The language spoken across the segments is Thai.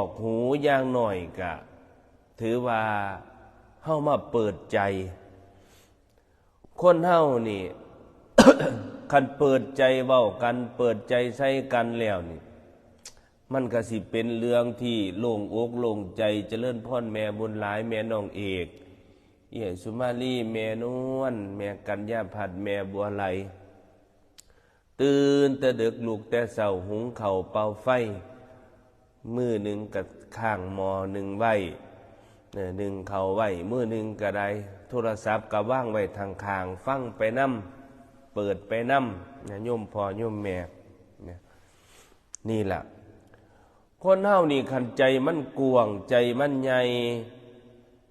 อกหูอย่างหน่อยกะถือว่าเฮามาเปิดใจคนเฮานี่ คันเปิดใจเว้ากันเปิดใจใส่กันแล้วนี่มันก็สิเป็นเรื่องที่โล่งอกโล่งใจเจริญพรแม่บุญหลายแม่น้องเอกเอี่ยสุมาลีแม่นวลแม่กัญญาภัทรแม่บัวไหลตื่นแต่ดึกลูกแต่เช้าหุงข้าวเป่าไฟมือหนึ่งกับข้างหม้อหนึ่งไว้หนึ่งข้าวไว้มือหนึ่งก็ได้โทรศัพท์ก็ว่างไว้ทางข้างฟังไปนํเปิดไปนํโยมพ่อโยมแม่นี่ล่ะคนเฮานี่คันใจมันกว้างใจมันใหญ่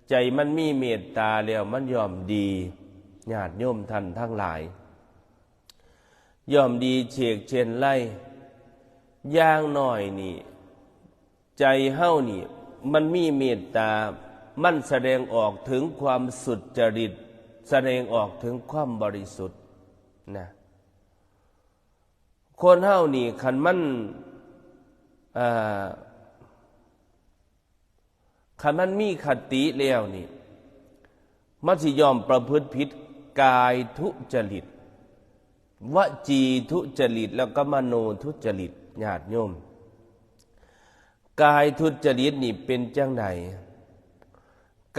ใจมันมีเมตตาแล้วมันยอมดีญาติโยมท่านทั้งหลายยอมดีเฉกเช่นไรอย่างน้อยนี่ใจเฮานี่มันมีเมตตามันแสดงออกถึงความสุจริตแสดงออกถึงความบริสุทธิ์นะคนเฮานี่คันมันคันมันมีคติแล้วนี่มันสิยอมประพฤติผิดกายทุจริตวจีทุจริตแล้วก็มโนทุจริตญาติโยมกายทุจริตนี่เป็นจังได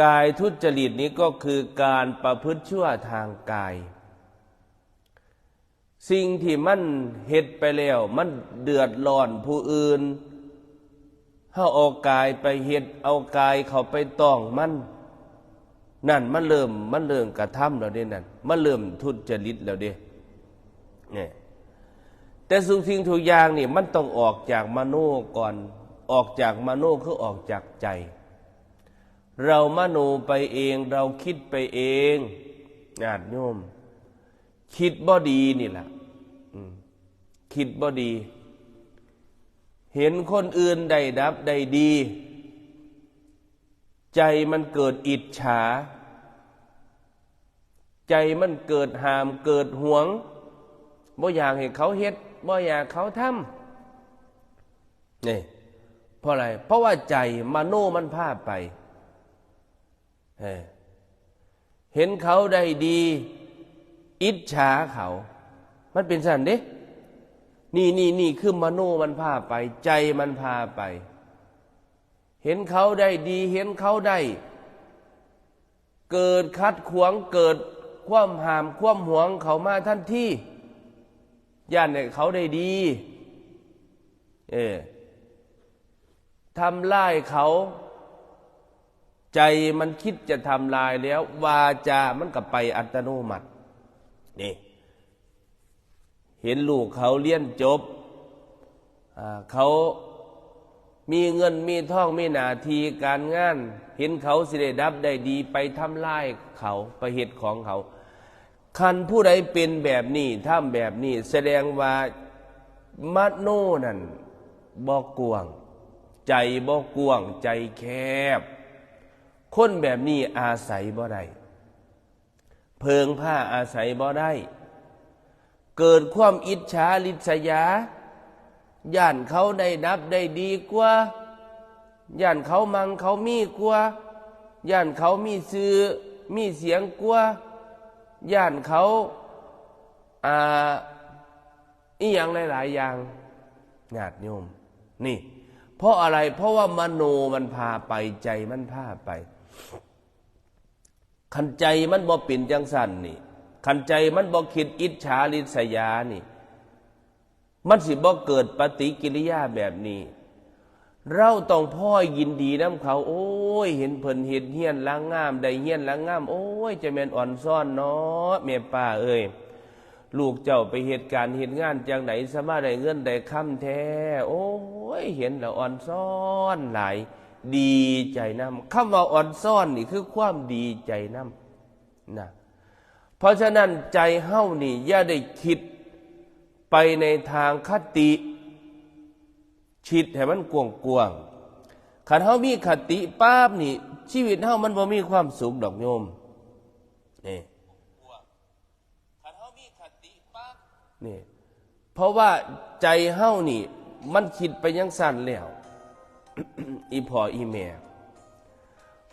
กายทุจริตนี้ก็คือการประพฤติชั่วทางกายสิ่งที่มันเฮ็ดไปแล้วมันเดือดร้อนผู้อื่นเฮาเอากายไปเฮ็ดเอากายเข้าไปต้องมันนั่นมันเริ่มกระทำแล้วเด้นั่นมันเริ่มทุจริตแล้วเด้เนี่ยแต่สิ่งทุกอย่างนี่มันต้องออกจากมโนก่อนออกจากมโนคือออกจากใจเรามโนไปเองเราคิดไปเองญาติโยมคิดบ่ดีนี่แหละคิดบ่ดีเห็นคนอื่นได้ดับได้ดีใจมันเกิดอิจฉาใจมันเกิดหามเกิดหวงบ่อยากให้เขาเฮ็ดบ่อยากเขาทำนี่เพราะอะไรเพราะว่าใจมโนมันพาไปเห็นเขาได้ดีอิจฉาเขามันเป็นสั่นเด้นี่คือมโนมันพาไปใจมันพาไปเห็นเขาได้ดีเห็นเขาได้เกิดคัดขวางเกิดความหามความหวงเขามาทันทีย่านเนี่ยเขาได้ดีทำลายเขาใจมันคิดจะทำลายแล้ววาจามันก็ไปอัตโนมัตินี่เห็นลูกเขาเรียนจบเขามีเงินมีทองมีหน้าที่การงานเห็นเขาสิได้ดับได้ดีไปทำลายเขาไปเฮ็ดของเขาคันผู้ใดเป็นแบบนี้ทำแบบนี้แสดงว่ามโนนั่นบ่กว้างใจบ่กว้างใจแคบคนแบบนี้อาศัยบ่ได้เพิงผ้าอาศัยบ่ได้เกิดความอิจฉาริษยาย่านเขาได้ดับได้ดีกว่าย่านเขามั่งเขามีกว่าย่านเขามีชื่อมีเสียงกว่าย่านเขาอีหยังหลายๆอย่างญาติโยมนี่เพราะอะไรเพราะว่ามโนมันพาไปใจมันพาไปคันใจมันบ่เป็นจังสั่นนี่คันใจมันบ่คิดอิจฉาริษยานี่มันสิบ่เกิดปฏิกิริยาแบบนี้เราต้องพ่อยินดีนำเขาโอ้ยเห็นเพิ่นเฮ็ดเฮียนล้างงามได้เฮียนล้างงามโอ้ยจะแม่นอ่อนซ่อนเนาะแม่ป้าเอ้ยลูกเจ้าไปเหตุการณ์เหตุงานจังไหนสามารถได้เงินได้คำแท้โอ้ยเห็นแล้วอ่อนซ่อนหลายดีใจนำคำว่าอ่อนซ่อนนี่คือความดีใจนำนะเพราะฉะนั้นใจเฮานี่อย่าได้คิดไปในทางคติคิดให้มันกว้างๆคันเฮามีคติป๊าบนี่ชีวิตเฮามันบ่มีความสุขดอกโยมนี่คันเฮามีคติป๊าบนี่เพราะว่าใจเฮานี่มันคิดไปยังสั่นแล้ว อีพ่ออีแม่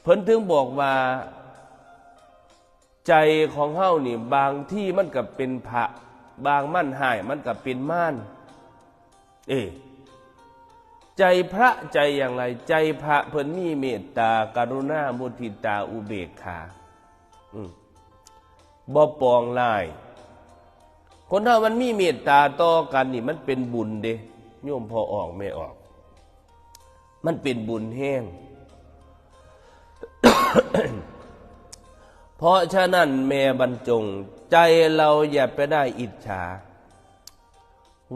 เพิ่นถึงบอกว่าใจของเฮานี่บางที่มันก็เป็นพระบางมั่นหายมันก็เป็นม่านใจพระใจอย่างไรใจพระเพิ่นมีเมตตากรุณามุทิตาอุเบกขาบ่ปองลายคนถ้ามันมีเมตตาต่อกันนี่มันเป็นบุญเด้โยมพอออกไม่ออกมันเป็นบุญแห้ง เพราะฉะนั้นแม่บรรจงใจเราอย่าไปได้อิจฉา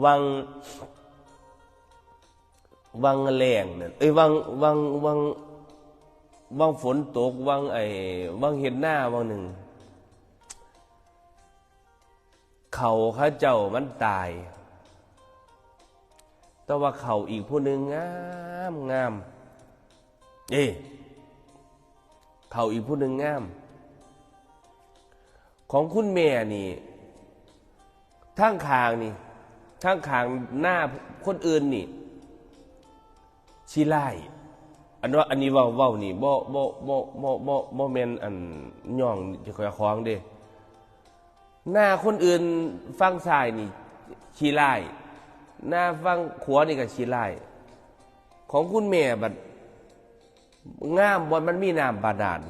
วังแรงนั่นวังฝนตกวังเห็นหน้าวังหนึ่งเขาข้าเจ้ามันตายแต่ว่าเขาอีกผู้หนึ่งงามเขาอีกผู้หนึ่งงามของคุณแม่นี่ทั้งคางนี่ทั้งคางหน้าคนอื่นนี่ชีไล่อันนี้เว้านี่บ่แม่นอันย่องจะคอยคล้องเด้หน้าคนอื่นฟังซ้ายนี่ชีไล่หน้าฟังขวานี่ก็ชีไล่ของคุณแม่บัดงามบ่มันมีน้ำบาดาล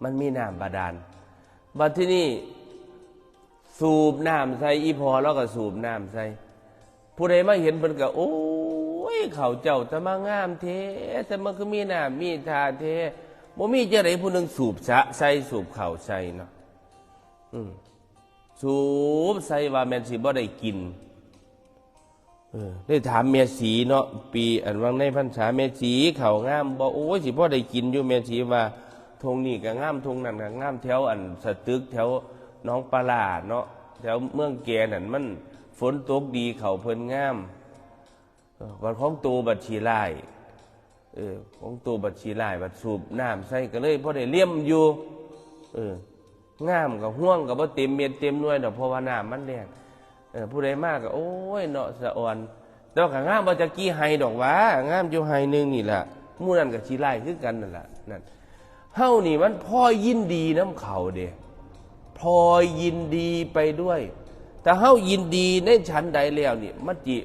มันมีน้ำบาดาลบัดที่นี่สูบน้ำใส่อีพอแล้วก็สูบน้ำใส่ผู้ใดมาเห็นเพิ่นก็โอ้ยเขาเจ้าจะมางามแท้แต่มันคือมีน้ำมีทาแท้บ่มีจังได๋ผู้นึงสูบสะใส่สูบเข้าใส่เนาะสูบใส่ว่าแม่นสิบ่ได้กินได้ถามแม่สีเนาะปีอันวังในพรรษาแม่สีเขางามบ่โอ้ยสิบ่ได้กินอยู่แม่สีว่าทงนี่ก็งามทงนั่นก็งามแถวอันสตึกแถวหนองปลาเนาะแถวเมืองแก่นั่นมันฝนตกดีเขาเพิ่นงามวันของตูบัดชีไล่ของตูบัดชีไล่บัดสูบน้ำใส่ก็เลยพอได้เลี่ยมอยู่งามกับห่วงกับบ่เต็มเม็ดเต็มหน่วยดอกเพราะว่าน้ำมันแดงผู้ใดมากก็โอ้ยเนาะสะอ่อนแต่ว่าก็งามบ่จักกี่ไฮดอกว่างามอยู่ไฮนึงนี่ล่ะหมู่นั้นก็ชีไล่คือกันนั่นล่ะนั่นเฮานี่มันพอยินดีน้ำเขาเด้พอยินดีไปด้วยแต่เฮายินดีในชั้นใดแล้วนี่มันจิ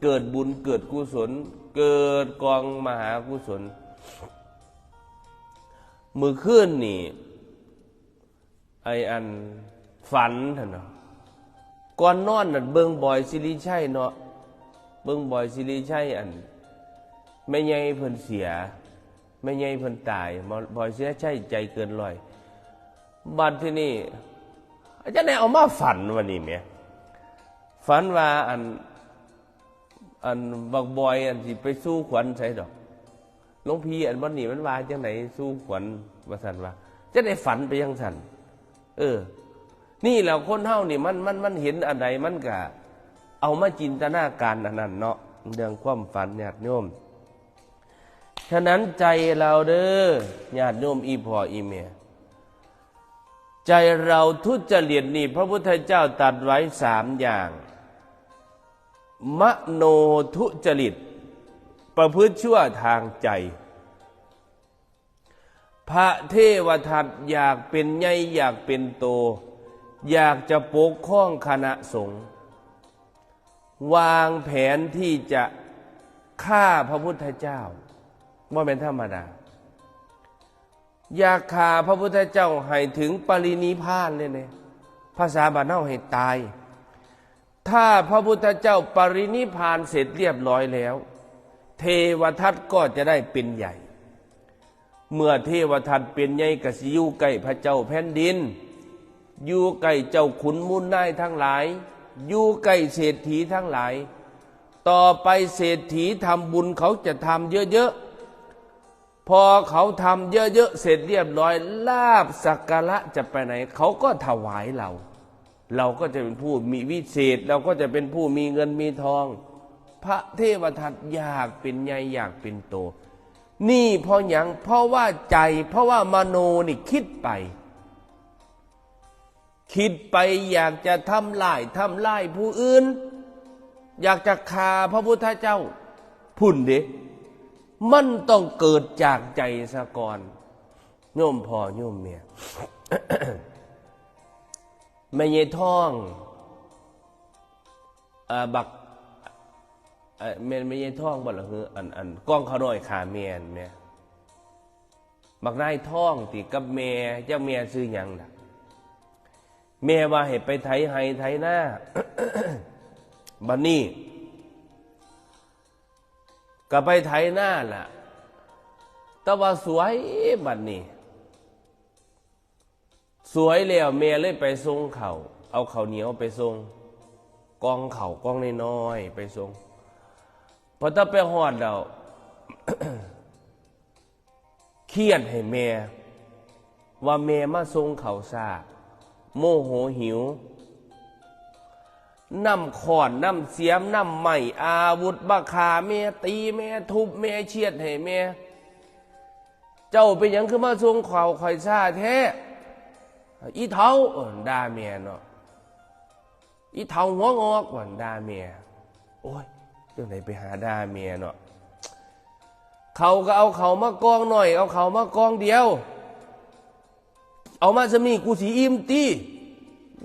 เกิดบุญเกิดกุศลเกิดกองมหากุศลมื้อคืนนี่อันฝันท่านเนาะก่อนนอนน่ะเบิ่งบอยสิริชัยเนาะเบิ่งบอยสิริชัยอันแม่ใหญ่เพิ่นเสียแม่ใหญ่เพิ่นตายบอยสิริชัยใจเกินร้อยบัดที่นี่อาจารย์ได้เอามาฝันวันนี้แหมฝันว่าอันบักบอยอันสิไปสู้ขวัญใส่ดอกหลวงพี่อันวันนี้มันว่าจังไหนสู้ขวัญว่าซั่นว่าจะได้ฝันไปจังซั่นนี่แหละคนเฮานี่มันเห็นอันใดมันก็เอามาจินตนาการอันนั้นเนาะเรื่องความฝันญาติโยมฉะนั้นใจเราเด้อญาติโยมอีพ่ออีแม่ใจเราทุจริตนี่พระพุทธเจ้าตรัสไว้3อย่างมโนทุจริตประพฤติชั่วทางใจพระเทวทัตอยากเป็นใหญ่อยากเป็นโตอยากจะปกครองคณะสงฆ์วางแผนที่จะฆ่าพระพุทธเจ้าว่าเป็นธรรมดาอยากฆ่าพระพุทธเจ้าให้ถึงปรินิพพานเลยเนี่ยภาษาบาลีให้ตายถ้าพระพุทธเจ้าปรินิพพานเสร็จเรียบร้อยแล้วเทวทัตก็จะได้เป็นใหญ่เมื่อเทวทัตเป็นใหญ่ก็สิอยู่ใกล้พระเจ้าแผ่นดินอยู่ใกล้เจ้าขุนมูลนายทั้งหลายอยู่ใกล้เศรษฐีทั้งหลายต่อไปเศรษฐีทำบุญเขาจะทำเยอะๆพอเขาทำเยอะๆเสร็จเรียบร้อยลาภสักการะจะไปไหนเขาก็ถวายเราก็จะเป็นผู้มีวิเศษเราก็จะเป็นผู้มีเงินมีทองพระเทวทัตอยากเป็นใหญ่อยากเป็นโตนี่เพราะหยังเพราะว่าใจเพราะว่ามโนนี่คิดไปอยากจะทำลายผู้อื่นอยากจะฆ่าพระพุทธเจ้า พุ่นเด้มันต้องเกิดจากใจซะก่อนโยมพ่อโยมแม่ แม่ยายท้องบักแม่ยายท้องบ่ล่ะคืออันก้องเขาน้อยขาแม่นแม่บักนายท้องติกับแม่เจ้าแม่ซื้อหยังล่ะแม่ว่าให้ไปไถไห้ไถหน้า บัดนี้ก็ไปไถหน้าล่ะแต่ว่าสวยบัดนี้สวยแล้วแม่เลยไปส่งเขาเอาข้าวเหนียวไปส่งกองเขากองน้อยๆไปส่งพอถ้าไปฮอดแล้ว เครียดให้แม่ว่าแม่มาส่งเขาซ่าโมโหหิวน้ำขอนน้ำเสียมน้ำไม้อาวุธบักขาแม่ตีแม่ทุบแม่เชียดให้แม่เจ้าเป็นหยังคือมาส่งเขาข่อยซ่าแท้อีเท้าด่าแม่เนาะอีเท้าหัวงอกด่าแม่โอ้ยเรื่องไหนไปหาด่าแม่เนาะเขาก็เอาเขามากองหน่อยเอาเขามากองเดียวเอามาสมีกูสีอิ่มตี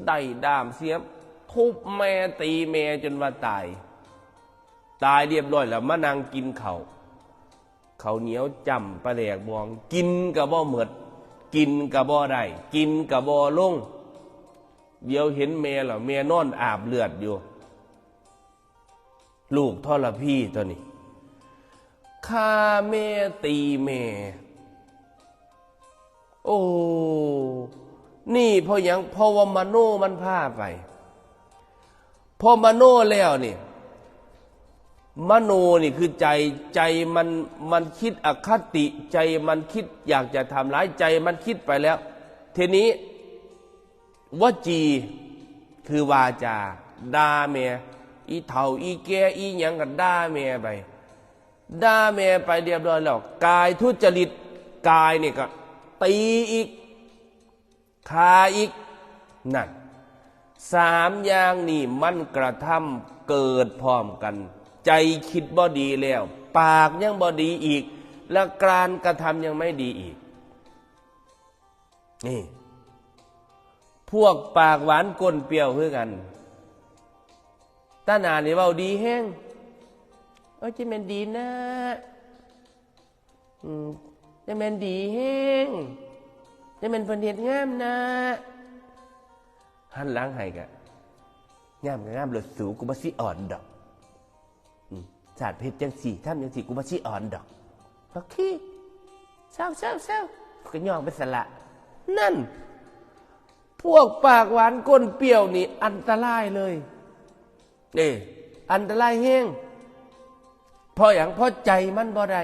ได้ดามเสียมทุบแม่ตีแม่จนว่าตายเรียบร้อยแล้วมานั่งกินเขาเหนียวจำปลาแหลกบองกินกับบ่เหมือดกินกับบ่ได้กินกับบ่ลงเดี๋ยวเห็นแม่เหรอแม่นอนอาบเลือดอยู่ลูกทรพีตัวนี้ฆ่าแม่ตีแม่โอ้นี่เพราะยังเพราะว่ามโนมันพาไปพอมโนแล้วนี่มโนนี่คือใจมันคิดอคติใจมันคิดอยากจะทำร้ายใจมันคิดไปแล้วทีนี้วจีคือวาจาด่าแม่อีเฒ่าอีแก่อีหยังก็ด่าแม่ไปด่าแม่ไปเรียบร้อยแล้วกายทุจริตกายนี่ก็ตีอีกฆ่าอีกนั่น3อย่างนี่มันกระทำเกิดพร้อมกันใจคิดบ่ดีแล้วปากยังบ่ดีอีกและการกระทำยังไม่ดีอีกนี่พวกปากหวานก้นเปรี้ยวคือกันตาหนานี่เว้าดีแห้งจะแม่นดีนะจะแม่นดีแห้งจะแม่นเพิ่นเฮ็ดงามนะหันหลังให้กะงามก็งามรถสูกูบ่สิอ่อนดอกศาสตร์เพชรจังสี่ทำจังสี่กูบ่สิอ่อนดอกบักขี้เศร้าก็ย่องไปสละนั่นพวกปากหวานก้นเปรี้ยวนี่อันตรายเลยอันตรายแห้งเพราะอย่างเพราะใจมันบ่ได้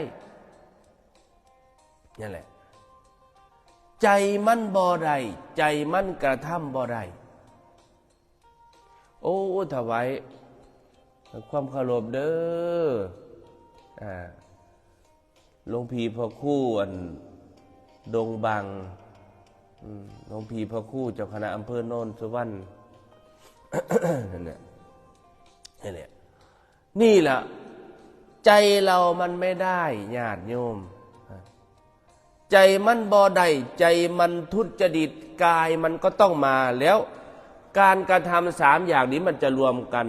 นั่นแหละใจมันบ่ได้ใจมันกระทำบ่ได้โอ้ถวายความเคารพเด้อหลวงพี่พระครูดงบังหลวงพี่พระครูเจ้าคณะอำเภอโนนสุวรรณ นั่นแหละนี่แหละใจเรามันไม่ได้ญาติโยมใจมันบ่ได้ใจมันทุจริตกายมันก็ต้องมาแล้วการกระทำ3อย่างนี้มันจะรวมกัน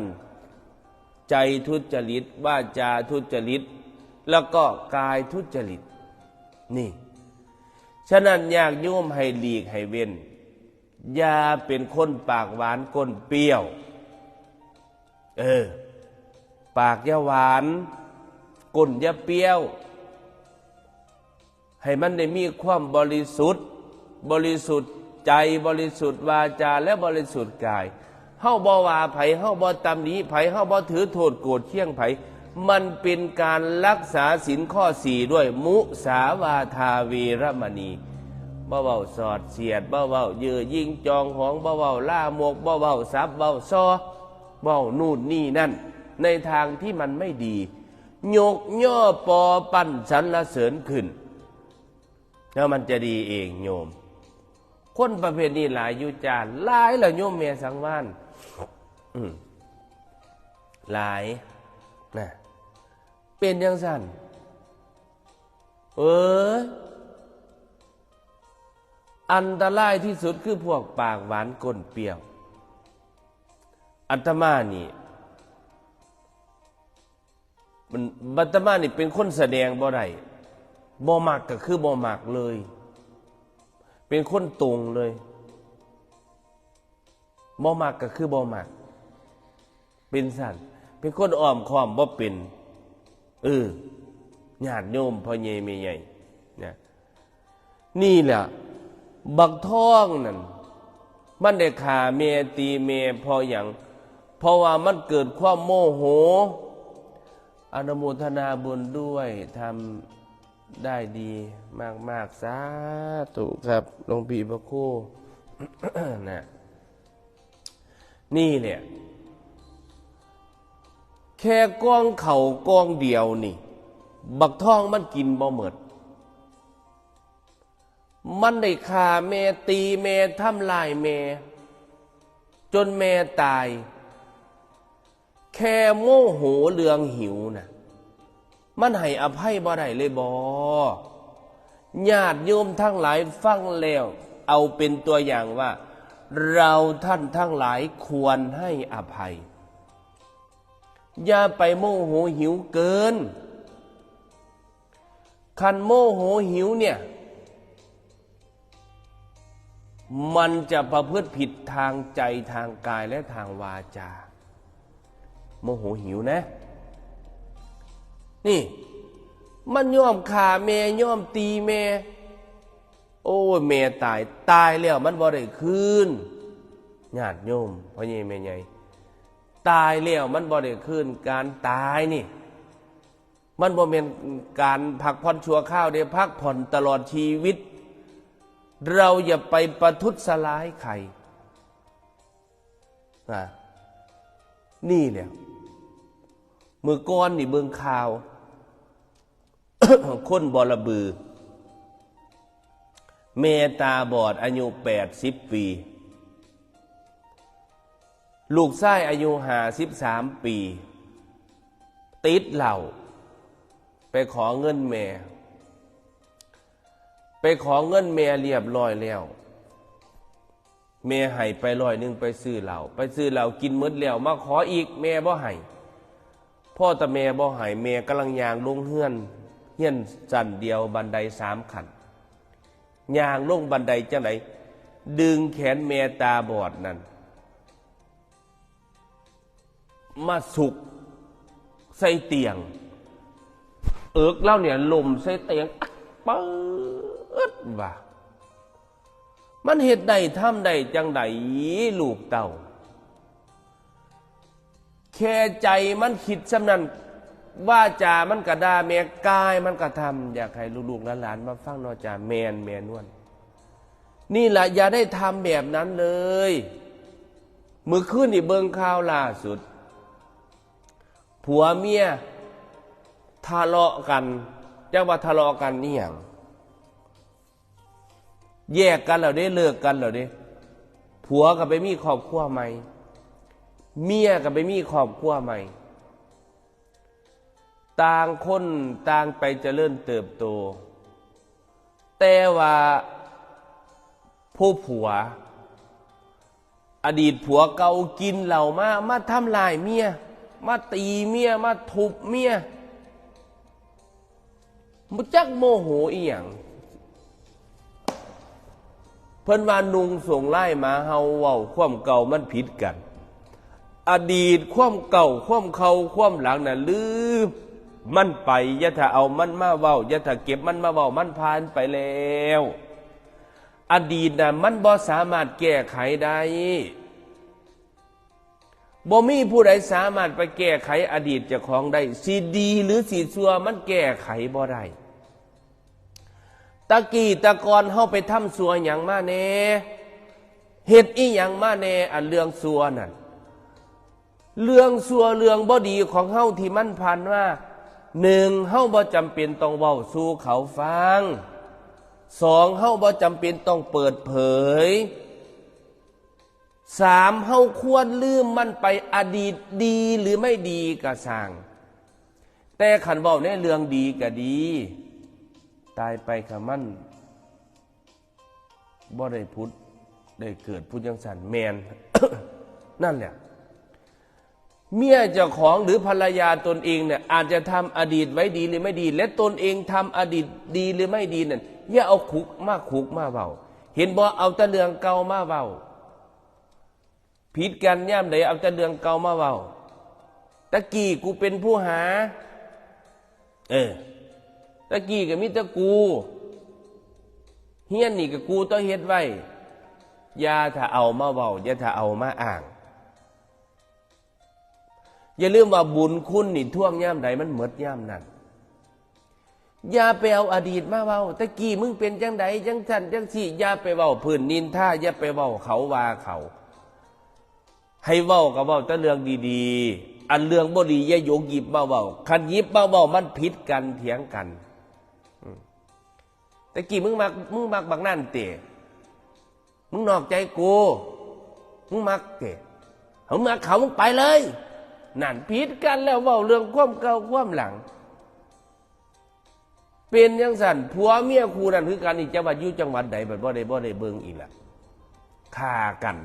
ใจทุจริตวาจาทุจริตแล้วก็กายทุจริตนี่ฉะนั้นอยากโยมให้หลีกให้เว้นอย่าเป็นคนปากหวานก้นเปรี้ยวปากอย่าหวานก้นอย่าเปรี้ยวให้มันได้มีความบริสุทธิ์ใจบริสุทธิ์วาจาและบริสุทธิ์กายเฮาบ่ว่าไผเฮาบ่ตำหนิไผเฮาบ่ถือโทษโกรธเคี่ยงไผมันเป็นการรักษาศีลข้อ4ด้วยมุสาวาทาเวรมณีบ่เว้าสอดเสียดบ่เว้าเย่อหยิ่งจองหองบ่เว้าล่ามกบ่เว้าสับเว้าซอเว้านู่นนี่นั่นในทางที่มันไม่ดียกย่อปอปั้นสรรเสริญขึ้นแล้วมันจะดีเองโยมคนประเภทนี้หลายอยู่จานหลายละโยมแม่สังวานหลายนะ เป็นจังซั่นอันตรายที่สุดคือพวกปากหวานก้นเปรี้ยวอาตมานี่เป็นคนแสดงบ่ได้บ่มักก็คือบ่มักเลยเป็นคนตรงเลยบ่มักก็คือบ่มักเป็นสั่นเป็นคนอ้อมค้อมบ่เป็นญาติโยมพ่อใหญ่แม่ใหญ่เนี่ยนี่แหละบักท้องนั่นมันได้ฆ่าแม่ตีแม่เพราะหยังเพราะว่ามันเกิดความโมโหอนุโมทนาบุญด้วยทำได้ดีมากๆสาธุครับหลวงพี่พระครู นะนี่แหละแค่กองเข่ากองเดียวนี่บักท้องมันกินบ่หมดมันได้ฆ่าแม่ตีแม่ทำลายแม่จนแม่ตายแค่โมโหเรื่องหิวนะมันให้อภัยบ่ได้เลยบ่ญาติโยมทั้งหลายฟังแล้วเอาเป็นตัวอย่างว่าเราท่านทั้งหลายควรให้อภัยอย่าไปโมโหหิวเกินคันโมโหหิวเนี่ยมันจะประพฤติผิดทางใจทางกายและทางวาจาโมโหหิวนะนี่มันย่อมฆ่าแม่ย่อมตีแม่โอ้ยแม่ตายแล้วมันบ่ได้คืนญาติโยมพ่อใหญ่แม่ใหญ่ตายแล้วมันบ่ได้คืนการตายนี่มันบ่แม่นการพักผ่อนชั่วคราวเด้พักผ่อนตลอดชีวิตเราอย่าไปประทุษร้ายใครนี่แหละมือก้อนนี่เบิ่งข่าว คนบอระบือเมตาบอดอายุ80 ปีลูกชายอายุ53 ปีติดเหล้าไปขอเงินแม่เรียบร้อยแล้วแม่ให้ไป100ไปซื้อเหล้ากินหมดแล้วมาขออีกแม่บ่ให้พ่อแต่แม่บ่ให้แม่กำลังย่างลงเฮือนจันเดียวบันได3 ขั้นย่างลงบันไดจังไหนดึงแขนแม่ตาบอดนั่นมาสุกใส่เตียงเล่าเนี่ยลมใส่เตียงปื๊ดว่ามันเหตุใดทำใดจังใดลูกเต่าแค่ใจมันคิดสำนันว่าจามันกระดาแม่กายมันกระทำอยากให้ลูกๆหลานๆมาฟังนอจาแมนนวลนี่แหละอย่าได้ทำแบบนั้นเลยมื้อคืนนี่เบิ่งข่าวล่าสุดผัวเมียทะเลาะกันจังว่าทะเลาะกันนี่หยังแยกกันแล้วได้เลิกกันแล้วได้ผัวก็ไปมีครอบครัวใหม่เมียก็ไปมีครอบครัวใหม่ต่างคนต่างไปเจริญเติบโตแต่ว่าผู้ผัวอดีตผัวเก่ากินเหล้ามาทำลายเมียมาตีเมียมาทุบเมียมุจักโมโหอีหยังเพิ่นว่านุงส่งไล่มาเฮาเว้าความเก่ามันผิดกันอดีตความเก่าความเขาความหลังน่ะลืมมันไปอย่าถ้าเอามันมาเว้าอย่าถ้าเก็บมันมาเว้ามันผ่านไปแล้วอดีตน่ะมันบ่สามารถแก้ไขได้บ่มีผู้ใดสามารถไปแก้ไขอดีตเจ้าของได้สิดีหรือสิชั่วมันแก้ไขบ่ได้ตะกี้ตะกอนเฮาไปทำชั่วหยังมาแน่เฮ็ดอีหยังมาแน่อันเรื่องชั่วนั่นเรื่องชั่วเรื่องบ่ดีของเฮาที่มันผ่านว่า1เฮาบ่จำเป็นต้องเว้าสู่เขาฟัง2เฮาบ่จำเป็นต้องเปิดเผย3เฮาควรลืมมันไปอดีตดีหรือไม่ดีก็สร้างแ แต่ขันเว้าในเรื่องดีก็ดีตายไปขมันบ่ได้พุทธได้เกิดพุทธจังสันแมน นั่นแหละเมียเจ้าของหรือภรรยาตนเองเนี่ยอาจจะทำอดีตไว้ดีหรือไม่ดีและตนเองทำอดีตดีหรือไม่ดีนั่นอย่าเอาคุกมาเว้าเห็นบ่เอาแต่เรื่องเก่ามาเว้าผิดกันย่ำใดเอาแต่เรื่องเก่ามาเว้าตะกี้กูเป็นผู้หาตะกี้ก็มีแต่กูเฮียนนี่ก็กูต้องเฮ็ดไว้อย่าถ้าเอามาเว้าอย่าถ้าเอามาอ้างอย่าลืมว่าบุญคุณนี่ท่วงย่ำใดมันหมดย่ำนั้นอย่าไปเอาอดีตมาเว้าตะกี้มึงเป็นจังใดจังสั่นจังสี่อย่าไปเว้าพื้นนินท่าอย่าไปเว้าเขาว่าเขาให้เว้าก็เว้าแต่เรื่องดีๆอันเรื่องบ่ดีอย่าโยกหยิบมาเว้าคันหยิบมาเว้ามันผิดกันเถียงกันตะกี้มึงมักบักนั่นเตะมึงนอกใจกูมึงมักเตะเขามักเขามึงไปเลยนั่นผิดกันแล้วเว้าเรื่องความเก่าความหลังเป็นจังสั่นผัวเมียคู่นั่นคือกันอีกจังหวัดอยู่จังหวัดใดบ่ได้เบิ่งอีกล่ะฆ่ากัน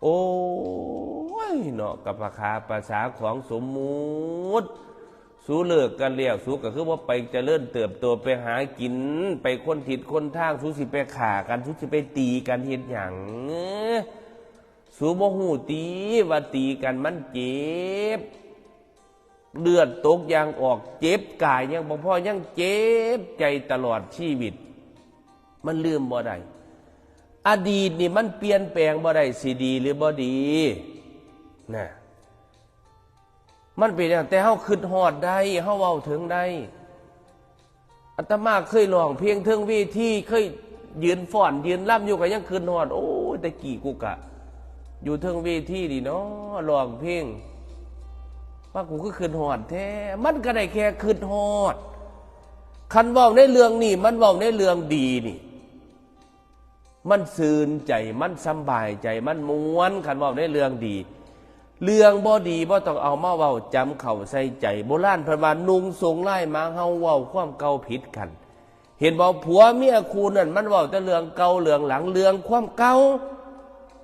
โอ้ยเนาะกับภาษาของสมมุติสู้เลิกกันแล้วสู้ก็คือว่าไปเจริญเติบโตไปหากินไปคนทิศคนทางสู้สิไปฆ่ากันสู้สิไปตีกันเฮ็ดหยังสู้บ่ฮู้ตีว่าตีกันมันเจ็บเลือดตกยางออกเจ็บกายยังบ่พอยังเจ็บใจตลอดชีวิตมันลืมบ่ได้อดีตนี่มันเปลี่ยนแปลงบ่ได้สิดีหรือบ่ดีนะมันเป็นอย่างแต่เฮาคิดฮอดได้เฮาเว้าถึงได้อาตมาเคยร้องเพลงเทิงเวทีเคยยืนฟ้อนยืนร่ำอยู่ก็ยังคิดฮอดโอ้ยแต่กี่กูกะอยู่เทิงเวทีนี่เนาะร้องเพลงว่ากูก็คิดฮอดแท้มันก็ได้แค่คิดฮอดคันเว้าในเรื่องนี้มันเว้าในเรื่องดีนี่มันซื่นใจมันสบายใจมันม้วนคันเว้าในเรื่องดีเรื่องบ่ดีบ่ต้องเอามาเว้าจำเข้าใส่ใจโบราณเพิ่นว่านุ่งทรงไล่มาเฮาเว้าความเก่าผิดกันเห็นบ่ผัวเมียคู่นั่นมันเว้าแต่เรื่องเก่าเรื่องหลังเรื่องความเก่า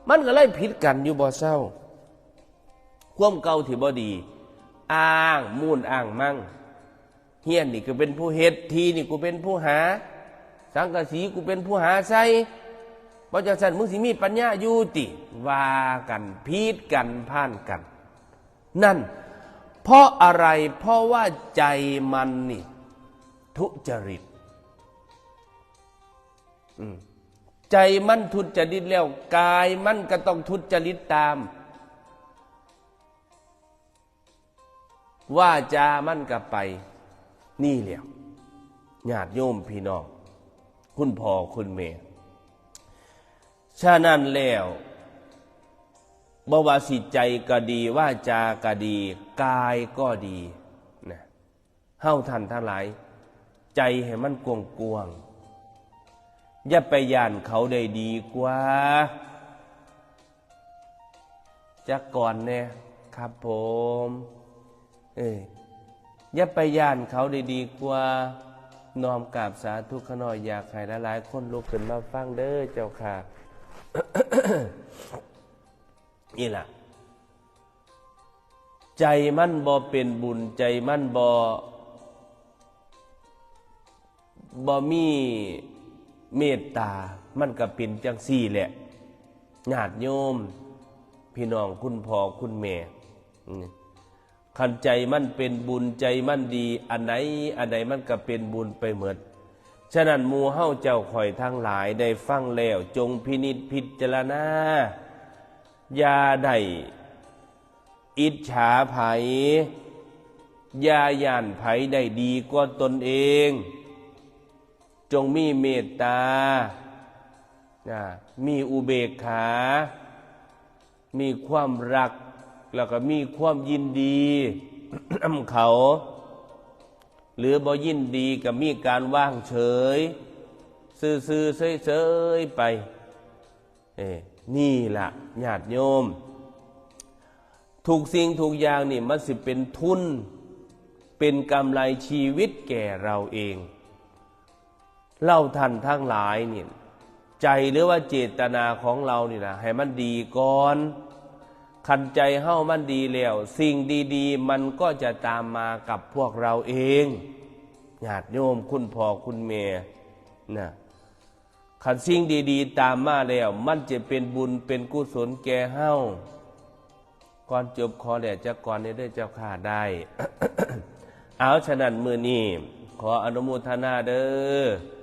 มันก็เลยผิดกันอยู่บ่เศร้าความเก่าที่บ่ดีอ้างมูลอ้างมั่งเฮียนนี่ก็เป็นผู้เฮ็ดทีนี่กูเป็นผู้หาสังกะสีกูเป็นผู้หาใส่บ่จังซั่นมึงสิมีปัญญาอยู่ติว่ากันผิดกันผ่านกันนั่นเพราะอะไรเพราะว่าใจมันนี่ทุจริตใจมันทุจริตแล้วกายมันก็ต้องทุจริตตามว่าจามันก็ไปนี่แหละญาติโยมพี่น้องคุณพ่อคุณแม่ฉะนั้นแล้วบ่ว่าสิใจก็ดีว่าจาก็ดีกายก็ดีนะเฮาท่านทั้งหลายใจให้มันกว้างๆอย่าไปย่านเขาได้ดีกว่าจักก่อนแน่ครับผมอย่าไปย่านเขาได้ดีกว่าน้อมกราบสาธุขน้อยอยากให้หลายๆคนลุกขึ้นมาฟังเด้อเจ้าค่ะ นี่ล่ะใจมันบ่เป็นบุญใจมันบ่มีเมตตามันก็เป็นจังซี่แหละญาติโยมพี่น้องคุณพ่อคุณแม่คันใจมันเป็นบุญใจมันดีอันไหนมันก็เป็นบุญไปหมดฉะนั้นหมู่เฮาเจ้าข่อยทั้งหลายได้ฟังแล้วจงพินิจพิจารณาอย่าได้อิจฉาไผอย่าย่านไผได้ดีกว่าตนเองจงมีเมตตามีอุเบกขามีความรักแล้วก็มีความยินดีเขาหรือบ่ยินดีก็มีการว่างเฉยซื่อๆเฉยๆไปนี่ล่ะญาติโยมทุกสิ่งทุกอย่างนี่มันสิเป็นทุน เป็นกำไรชีวิตแก่เราเองเล่าท่านทั้งหลายเนี่ยใจหรือว่าเจตนาของเรานี่นะให้มันดีก่อนขันใจเฮ้ามันดีแล้วสิ่งดีๆมันก็จะตามมากับพวกเราเองญาติโยมคุณพ่อคุณแม่นะขันสิ่งดีๆตามมาแล้วมันจะเป็นบุญเป็นกุศลแก่เฮ้าก่อนจบขอแด่เจ้าก่อนในเด้อเจ้าข้าได้ เอาฉะนั้นมื้อนี้ขออนุโมทนาเด้อ